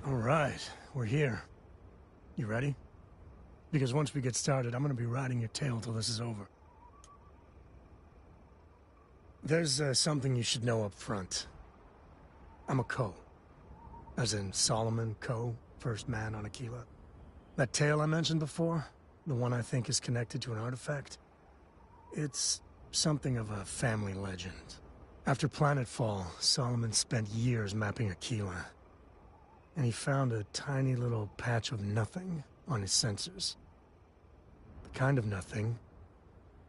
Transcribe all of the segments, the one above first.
All right, we're here. You ready? Because once we get started, I'm gonna be riding your tail till this is over. There's something you should know up front. I'm a Ko. As in Solomon Ko, first man on Aquila. That tale I mentioned before, the one I think is connected to an artifact, it's something of a family legend. After Planetfall, Solomon spent years mapping Aquila. And he found a tiny little patch of nothing on his sensors. The kind of nothing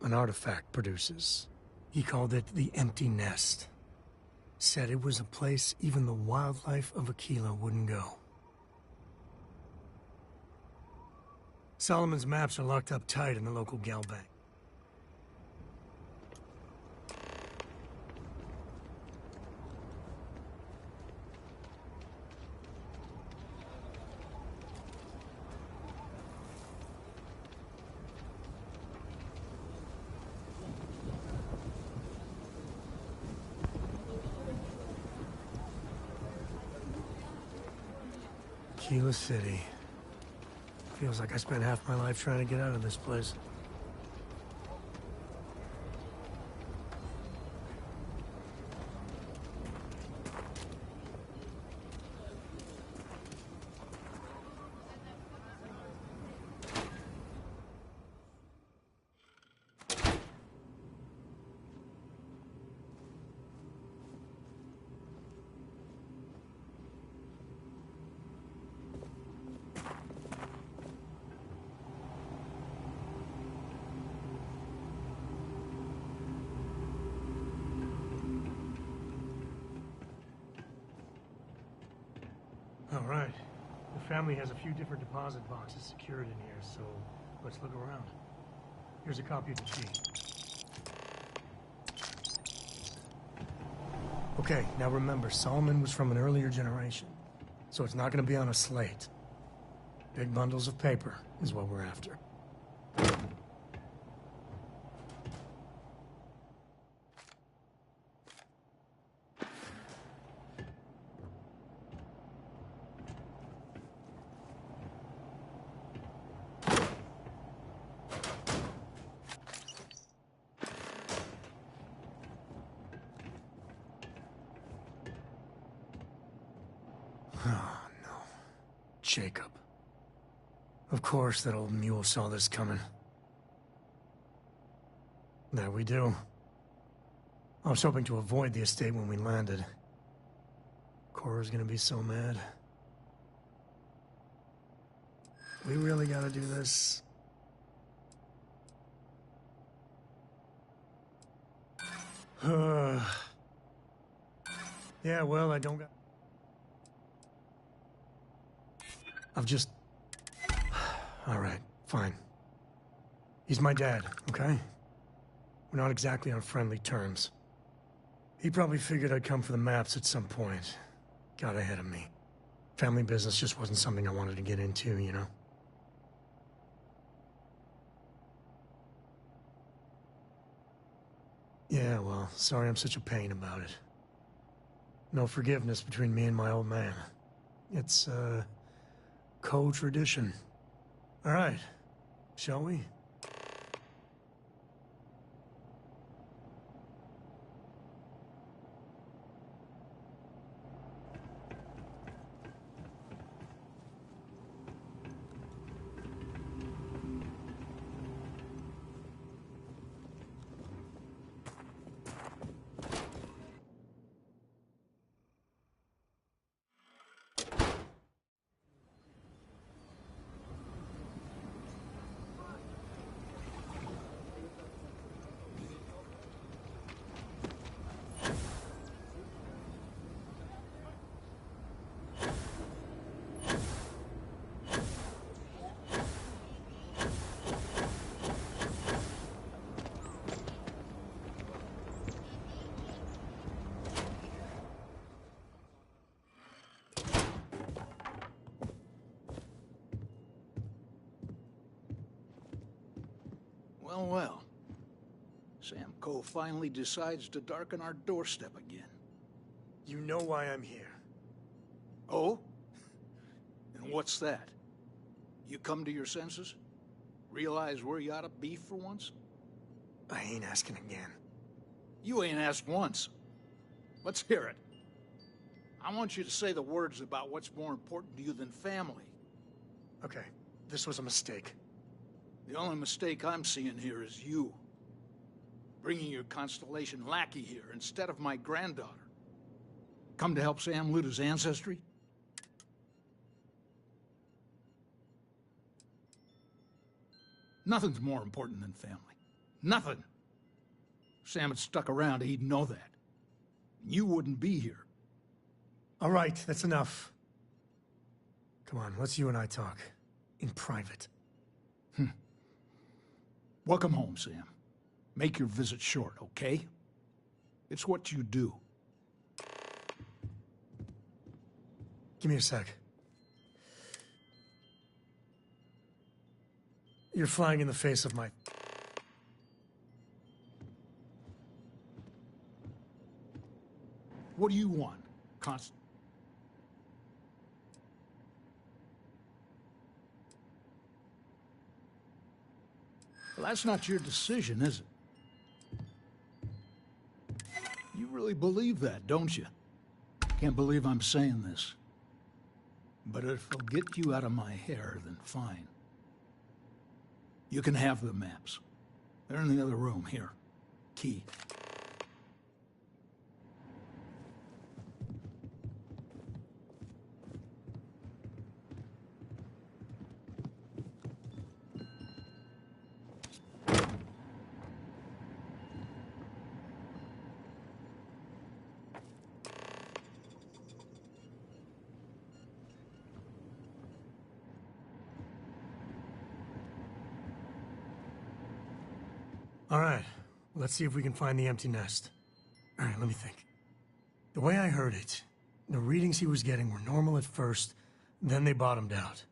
an artifact produces. He called it the Empty Nest. Said it was a place even the wildlife of Aquila wouldn't go. Solomon's maps are locked up tight in the local gal bank. Aquila City. Feels like I spent half my life trying to get out of this place. All right. The family has a few different deposit boxes secured in here, so let's look around. Here's a copy of the key. Okay, now remember, Solomon was from an earlier generation, so it's not going to be on a slate. Big bundles of paper is what we're after. Oh, no. Jacob. Of course that old mule saw this coming. There we do. I was hoping to avoid the estate when we landed. Cora's gonna be so mad. We really gotta do this. Yeah, well, I don't got... I've just... All right, fine. He's my dad, okay? We're not exactly on friendly terms. He probably figured I'd come for the maps at some point. Got ahead of me. Family business just wasn't something I wanted to get into, you know? Yeah, well, sorry I'm such a pain about it. No forgiveness between me and my old man. It's, co-tradition. All right, shall we? Well, well. Sam Coe finally decides to darken our doorstep again. You know why I'm here. Oh? And what's that? You come to your senses? Realize where you ought to be for once? I ain't asking again. You ain't asked once. Let's hear it. I want you to say the words about what's more important to you than family. Okay, this was a mistake. The only mistake I'm seeing here is you. Bringing your Constellation lackey here instead of my granddaughter. Come to help Sam loot his ancestry? Nothing's more important than family. Nothing. If Sam had stuck around, he'd know that. You wouldn't be here. All right, that's enough. Come on, let's you and I talk. In private. Welcome home, Sam. Make your visit short, okay? It's what you do. Give me a sec. You're flying in the face of my... What do you want, Well, that's not your decision, is it? You really believe that, don't you? Can't believe I'm saying this. But if it'll get you out of my hair, then fine. You can have the maps. They're in the other room, here. Key. All right, let's see if we can find the empty nest. All right, let me think. The way I heard it, the readings he was getting were normal at first, then they bottomed out.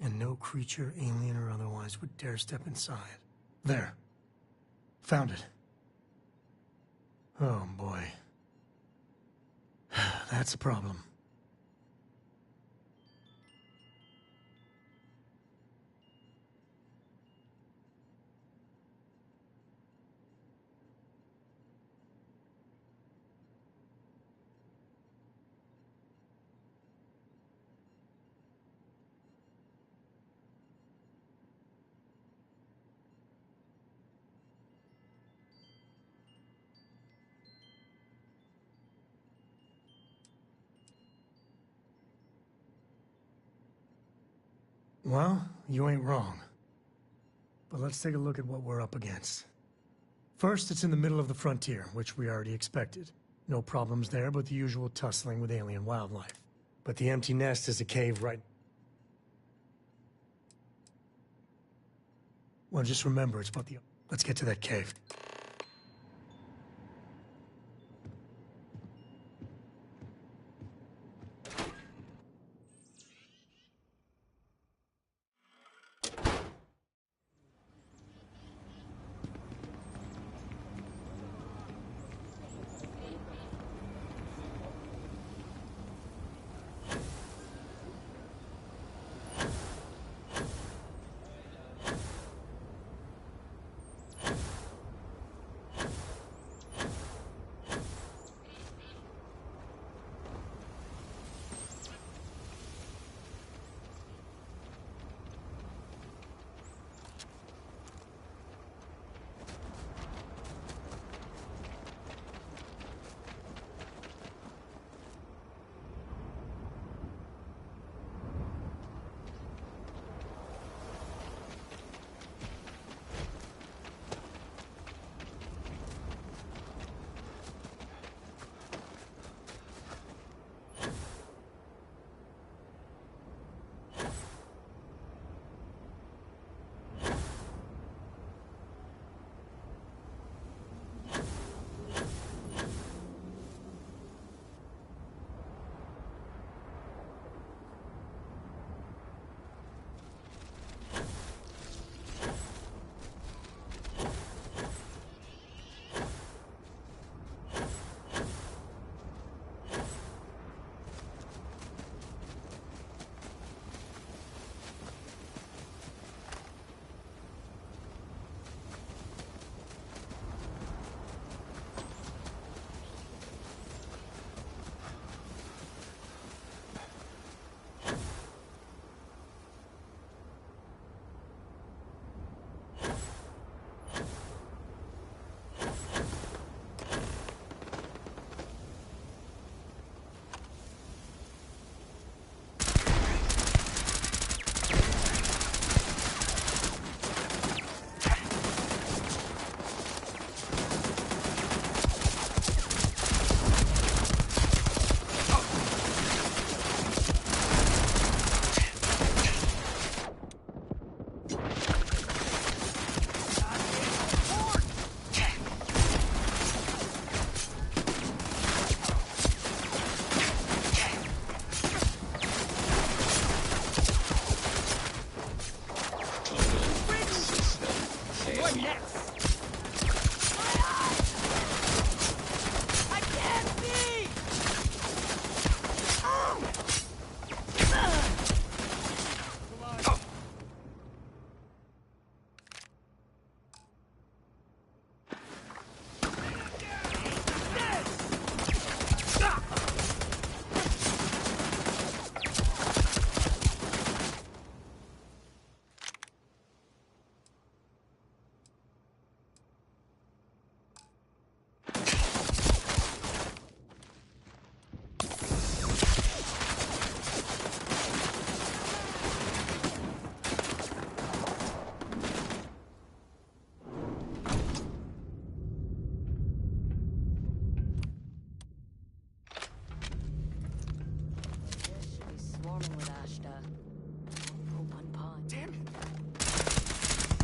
And no creature, alien or otherwise, would dare step inside. There. Found it. Oh, boy. That's a problem. Well, you ain't wrong. But let's take a look at what we're up against. First, it's in the middle of the frontier, which we already expected. No problems there, but the usual tussling with alien wildlife. But the empty nest is a cave right... Well, just remember, it's about the... Let's get to that cave.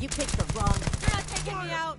You picked the wrong. You're not taking me out.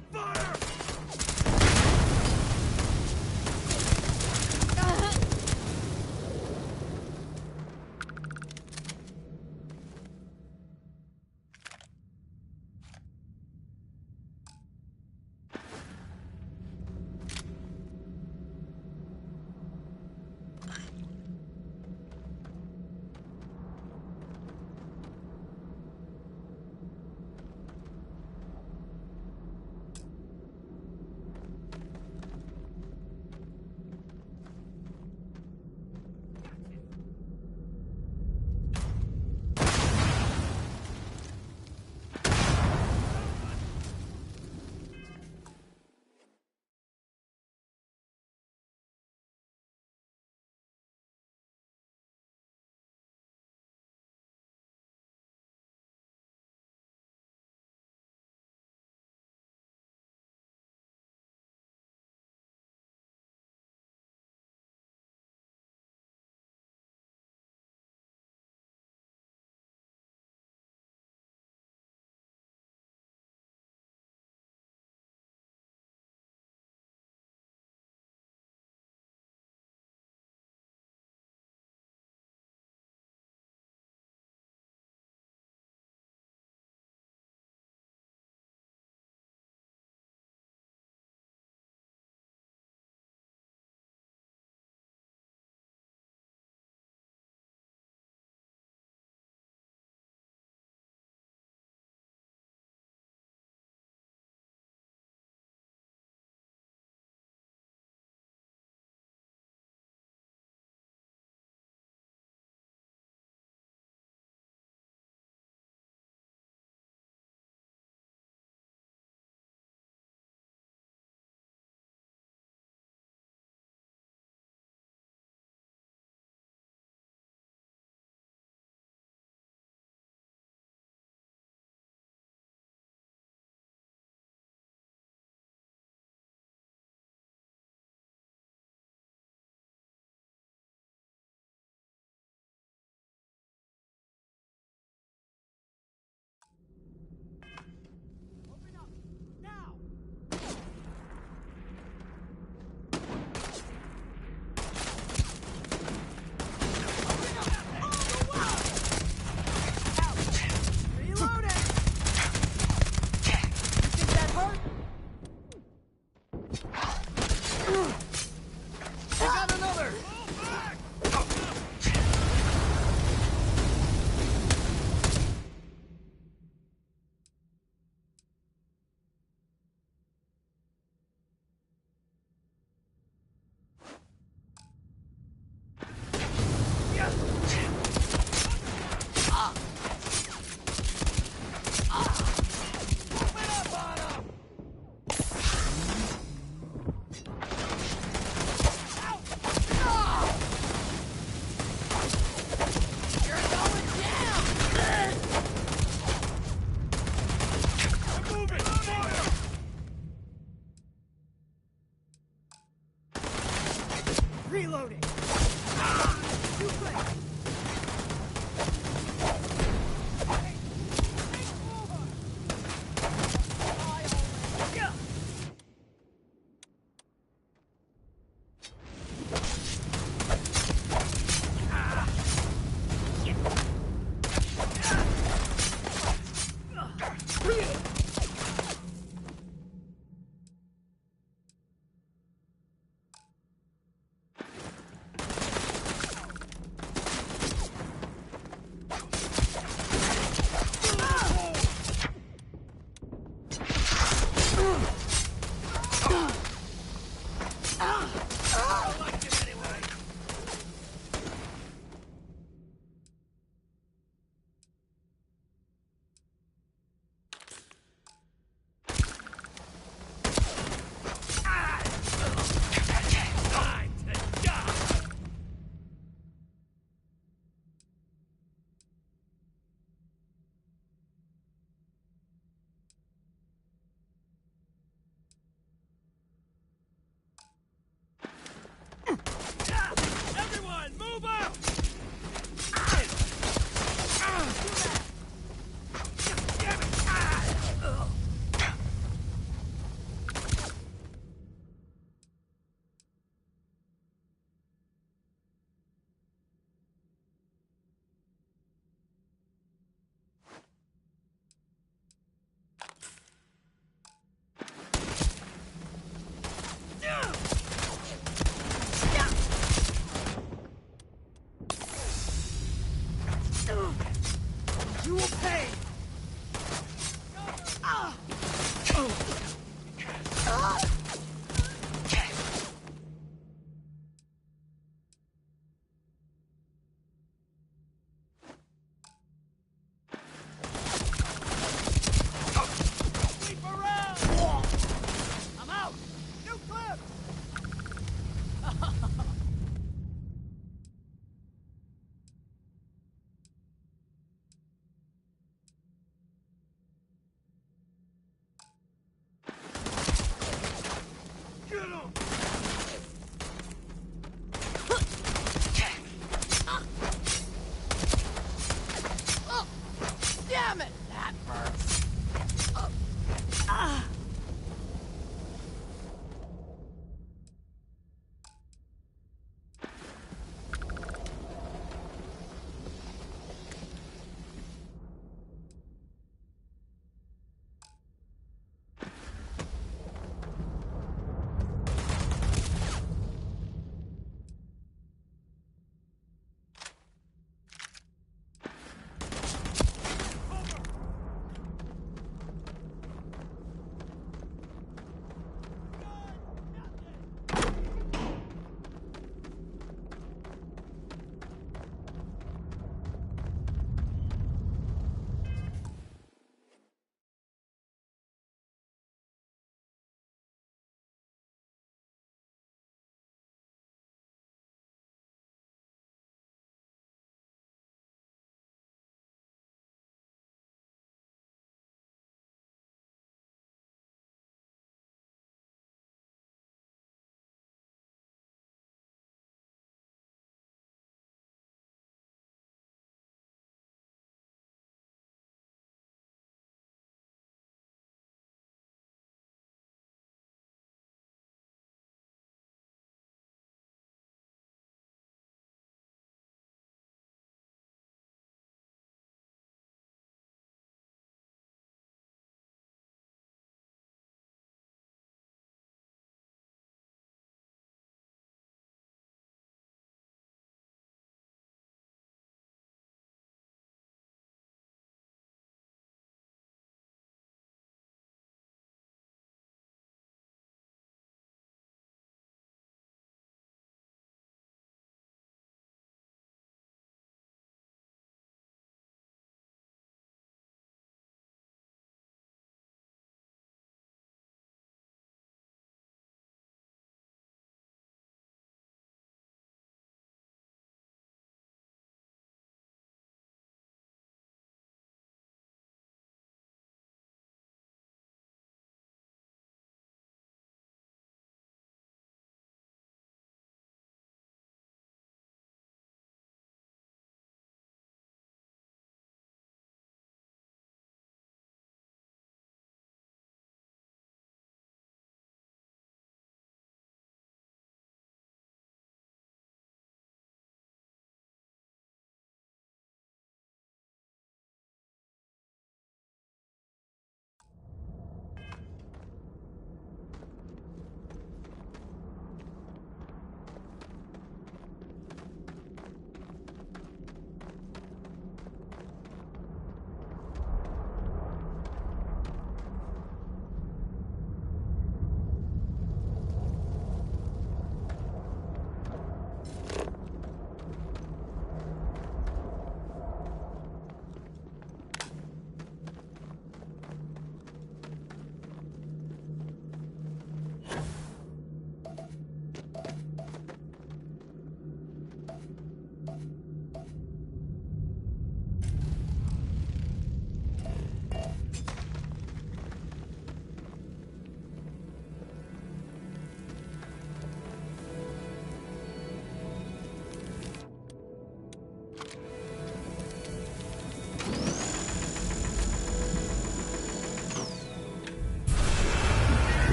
Reloading!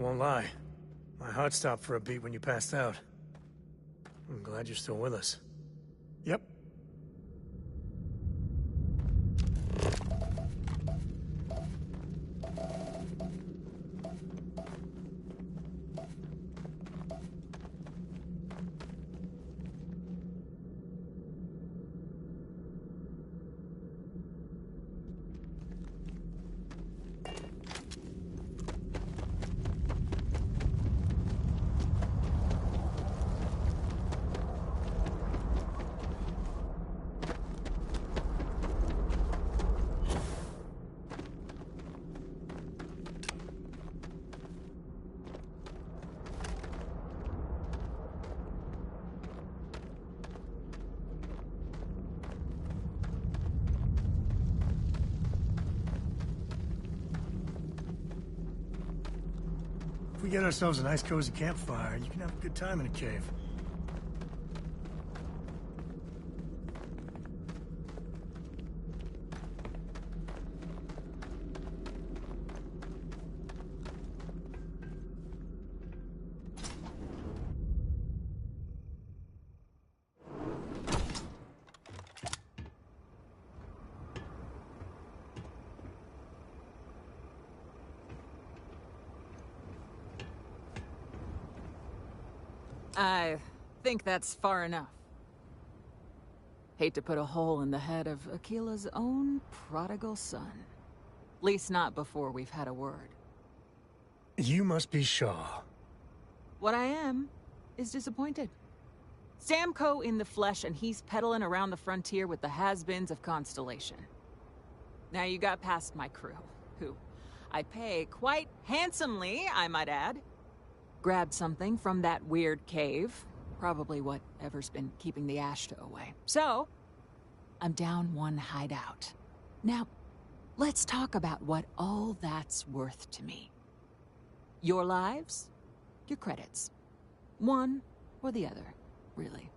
Won't lie. My heart stopped for a beat when you passed out. I'm glad you're still with us. Yep. If we get ourselves a nice cozy campfire, you can have a good time in a cave. I think that's far enough. Hate to put a hole in the head of Akila's own prodigal son. Least not before we've had a word. You must be Shaw. What I am is disappointed. Samco in the flesh, and he's peddling around the frontier with the has-beens of Constellation. Now you got past my crew, who I pay quite handsomely, I might add. Grabbed something from that weird cave. Probably whatever's been keeping the Ashta away. So, I'm down one hideout. Now, let's talk about what all that's worth to me. Your lives, your credits. One or the other, really.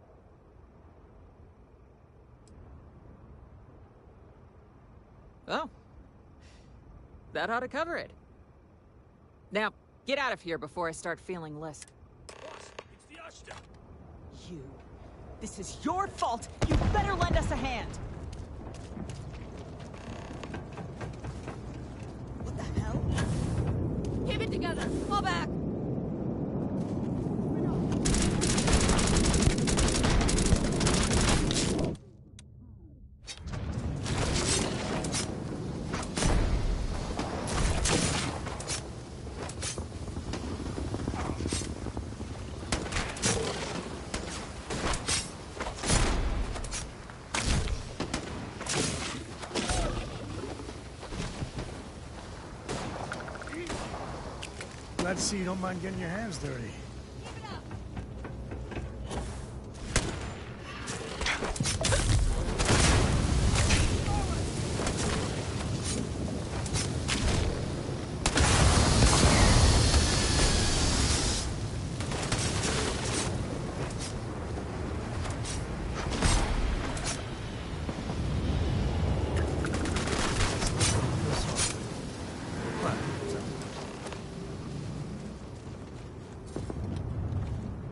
Oh. That ought to cover it. Now, get out of here before I start feeling less. Boss, it's the Ashta. You. This is your fault! You better lend us a hand! What the hell? Keep it together. Fall back. Glad to see you don't mind getting your hands dirty. Keep it up.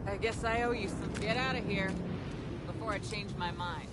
I guess I owe you some. Get out of here before I change my mind.